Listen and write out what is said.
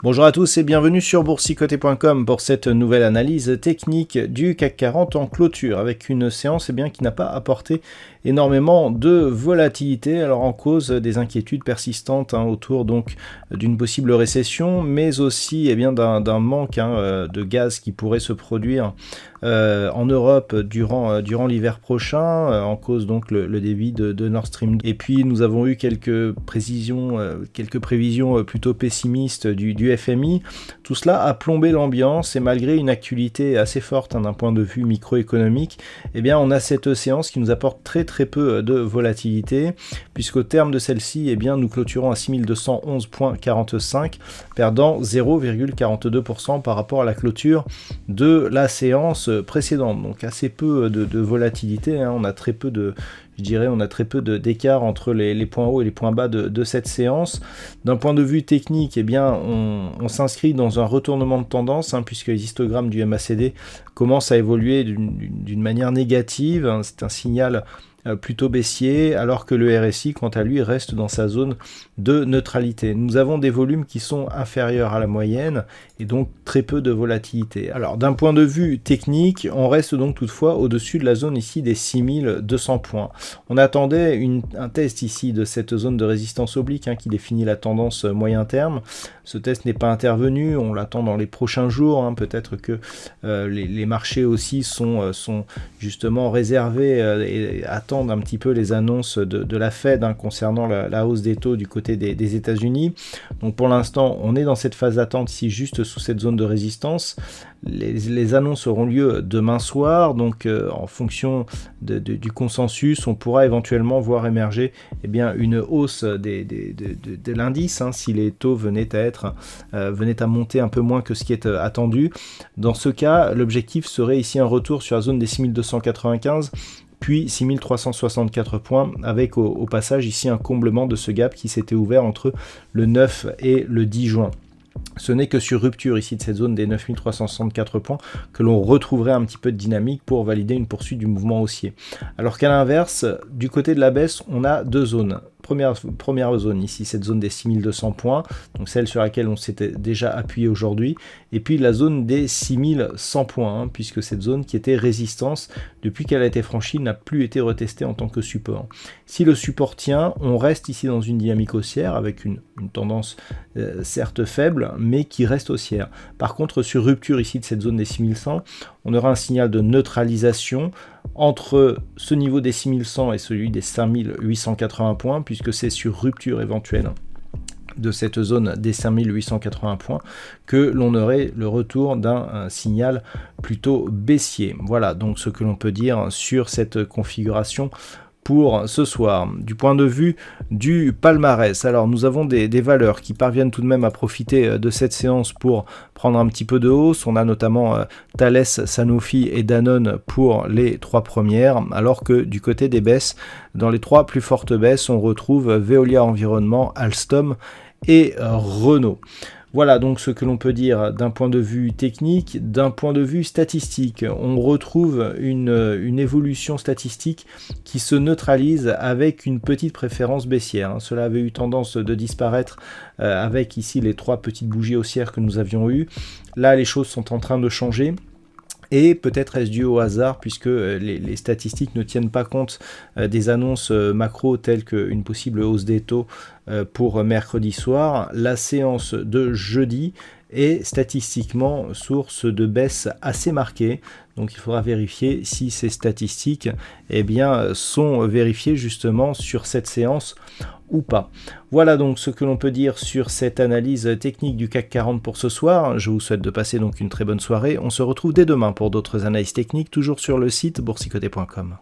Bonjour à tous et bienvenue sur boursicoté.com pour cette nouvelle analyse technique du CAC 40 en clôture avec une séance qui n'a pas apporté énormément de volatilité, alors en cause des inquiétudes persistantes autour donc d'une possible récession, mais aussi d'un manque de gaz qui pourrait se produire en Europe durant l'hiver prochain, en cause donc le débit de Nord Stream. Et puis nous avons eu quelques prévisions plutôt pessimistes du FMI. Tout cela a plombé l'ambiance et malgré une actualité assez forte d'un point de vue microéconomique, on a cette séance qui nous apporte très peu de volatilité, puisqu'au terme de celle-ci, nous clôturons à 6211,45, perdant 0,42% par rapport à la clôture de la séance précédente. Donc assez peu de volatilité, on a très peu d'écart entre les points hauts et les points bas de cette séance. D'un point de vue technique, on s'inscrit dans un retournement de tendance, puisque les histogrammes du MACD commencent à évoluer d'une manière négative. C'est un signal plutôt baissier, alors que le RSI, quant à lui, reste dans sa zone de neutralité. Nous avons des volumes qui sont inférieurs à la moyenne et donc très peu de volatilité. Alors d'un point de vue technique, on reste donc toutefois au-dessus de la zone ici des 6200 points. On attendait un test ici de cette zone de résistance oblique qui définit la tendance moyen terme. Ce test n'est pas intervenu, on l'attend dans les prochains jours. Peut-être que les marchés aussi sont justement réservés et attendent un petit peu les annonces de la Fed concernant la hausse des taux du côté des États-Unis. Donc pour l'instant, on est dans cette phase d'attente ici, juste sous cette zone de résistance. Les annonces auront lieu demain soir, donc en fonction du consensus, on pourra éventuellement voir émerger une hausse de l'indice, si les taux venaient à monter un peu moins que ce qui est attendu. Dans ce cas, l'objectif serait ici un retour sur la zone des 6295, puis 6364 points, avec au passage ici un comblement de ce gap qui s'était ouvert entre le 9 et le 10 juin. Ce n'est que sur rupture ici de cette zone des 9364 points que l'on retrouverait un petit peu de dynamique pour valider une poursuite du mouvement haussier. Alors qu'à l'inverse, du côté de la baisse, on a deux zones. Première zone ici, cette zone des 6200 points, donc celle sur laquelle on s'était déjà appuyé aujourd'hui, et puis la zone des 6100 points, puisque cette zone qui était résistance, depuis qu'elle a été franchie, n'a plus été retestée en tant que support. Si le support tient, on reste ici dans une dynamique haussière, avec une tendance certes faible, mais qui reste haussière. Par contre, sur rupture ici de cette zone des 6100, on aura un signal de neutralisation entre ce niveau des 6100 et celui des 5880 points, puisque c'est sur rupture éventuelle de cette zone des 5880 points que l'on aurait le retour d'un signal plutôt baissier. Voilà donc ce que l'on peut dire sur cette configuration pour ce soir. Du point de vue du palmarès, alors nous avons des valeurs qui parviennent tout de même à profiter de cette séance pour prendre un petit peu de hausse. On a notamment Thales, Sanofi et Danone pour les trois premières, alors que du côté des baisses, dans les trois plus fortes baisses, on retrouve Veolia Environnement, Alstom et Renault. Voilà donc ce que l'on peut dire d'un point de vue technique. D'un point de vue statistique, on retrouve une évolution statistique qui se neutralise avec une petite préférence baissière. Cela avait eu tendance de disparaître avec ici les trois petites bougies haussières que nous avions eues. Là, les choses sont en train de changer. Et peut-être est-ce dû au hasard, puisque les statistiques ne tiennent pas compte des annonces macro telles qu'une possible hausse des taux pour mercredi soir. La séance de jeudi est statistiquement source de baisse assez marquée. Donc il faudra vérifier si ces statistiques sont vérifiées justement sur cette séance ou pas. Voilà donc ce que l'on peut dire sur cette analyse technique du CAC 40 pour ce soir. Je vous souhaite de passer donc une très bonne soirée. On se retrouve dès demain pour d'autres analyses techniques, toujours sur le site boursicoté.com.